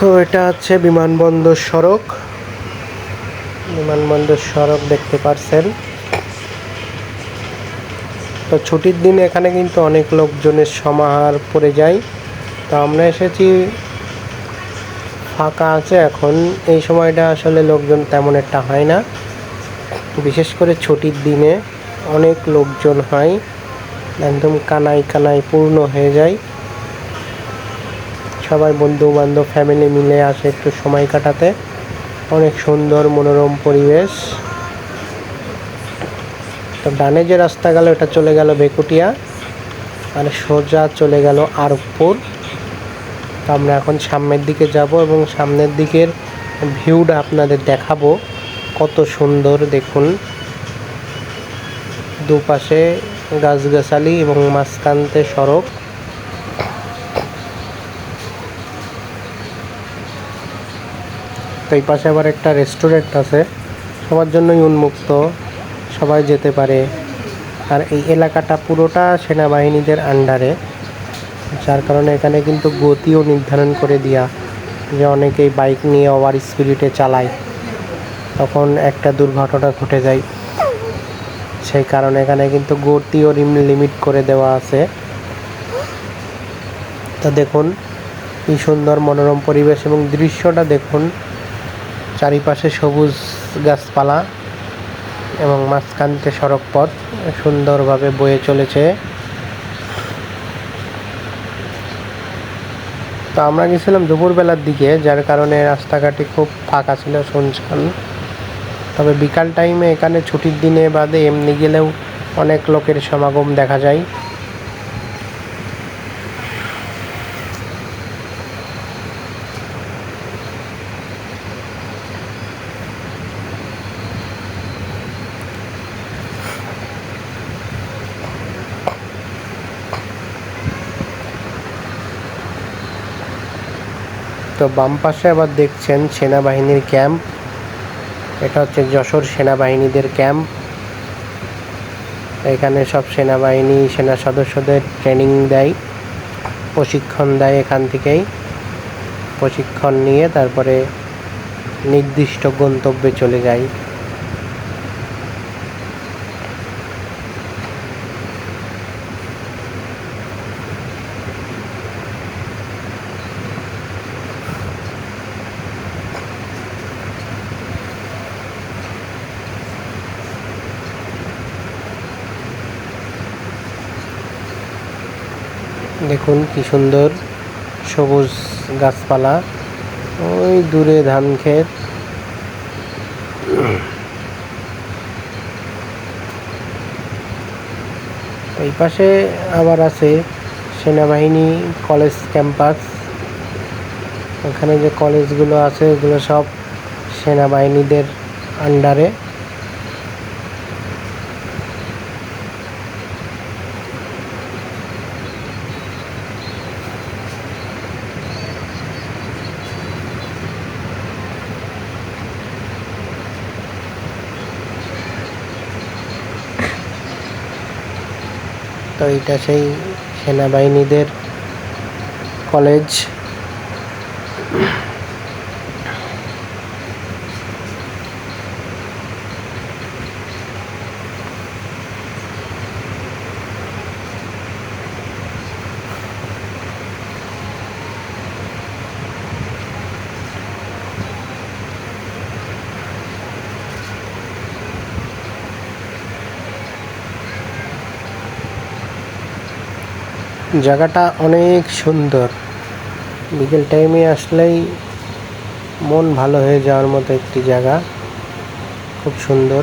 So এটা হচ্ছে বিমানবন্দর সড়ক দেখতে পাচ্ছেন। তো ছুটির দিন এখানে কিন্তু অনেক লোকজনের সমাহার পড়ে যায়। তো আমরা এসেছি, ফাঁকা আছে এখন। এই সময়টা আসলে লোকজন তেমন একটা হয় না, বিশেষ করে ছুটির দিনে অনেক লোকজন হয়, একদম কানায় পূর্ণ হয়ে যায়। সবাই বন্ধু বান্ধব ফ্যামিলি মিলে আসে একটু সময় কাটাতে। অনেক সুন্দর মনোরম পরিবেশ। তো ডানে যে রাস্তা গেল এটা চলে গেল বেকুটিয়া, আর সোজা চলে গেল আরবপুর। তো আমরা এখন সামনের দিকে যাব এবং সামনের দিকের ভিউটা আপনাদের দেখাবো, কত সুন্দর দেখুন। দুপাশে গাছগাছালি এবং মাঝখানতে সড়ক। তো এই পাশে আবার একটা রেস্টুরেন্ট আছে, সবার জন্যই উন্মুক্ত, সবাই যেতে পারে। আর এই এলাকাটা পুরোটা সেনাবাহিনীদের আন্ডারে, যার কারণে এখানে কিন্তু গতিও নির্ধারণ করে দেওয়া, যে অনেকেই বাইক নিয়ে ওভার স্পিডে চালায়, তখন একটা দুর্ঘটনা ঘটে যায়। সেই কারণে এখানে কিন্তু গতিও লিমিট করে দেওয়া আছে। তো দেখুন কি সুন্দর মনোরম পরিবেশ এবং দৃশ্যটা দেখুন, চারিপাশে সবুজ গাছপালা এবং মাঝখানতে সড়ক পথ সুন্দরভাবে বয়ে চলেছে। তো আমরা গেছিলাম দুপুরবেলার দিকে, যার কারণে রাস্তাঘাটে খুব ফাঁকা ছিল, শুনশান। তবে বিকাল টাইমে এখানে ছুটির দিনে বাদে এমনি গেলেও অনেক লোকের সমাগম দেখা যায়। তো বাম পাশে আবার দেখছেন সেনাবাহিনীর ক্যাম্প। এটা হচ্ছে যশোর সেনাবাহিনীদের ক্যাম্প। এখানে সব সেনা সদস্যদের ট্রেনিং দেয়, প্রশিক্ষণ দেয়। এখান থেকেই প্রশিক্ষণ নিয়ে তারপরে নির্দিষ্ট গন্তব্যে চলে যায়। দেখুন কি সুন্দর সবুজ গাছপালা, ওই দূরে ধান ক্ষেত। এই পাশে আবার আছে সেনাবাহিনী কলেজ ক্যাম্পাস। ওখানে যে কলেজগুলো আছে এগুলো সব সেনাবাহিনীদের আন্ডারে। তো এটা সেই সেনাবাহিনীদের কলেজ। জায়গাটা অনেক সুন্দর, বিকেল টাইমে আসলেই মন ভালো হয়ে যাওয়ার মতো একটি জায়গা, খুব সুন্দর।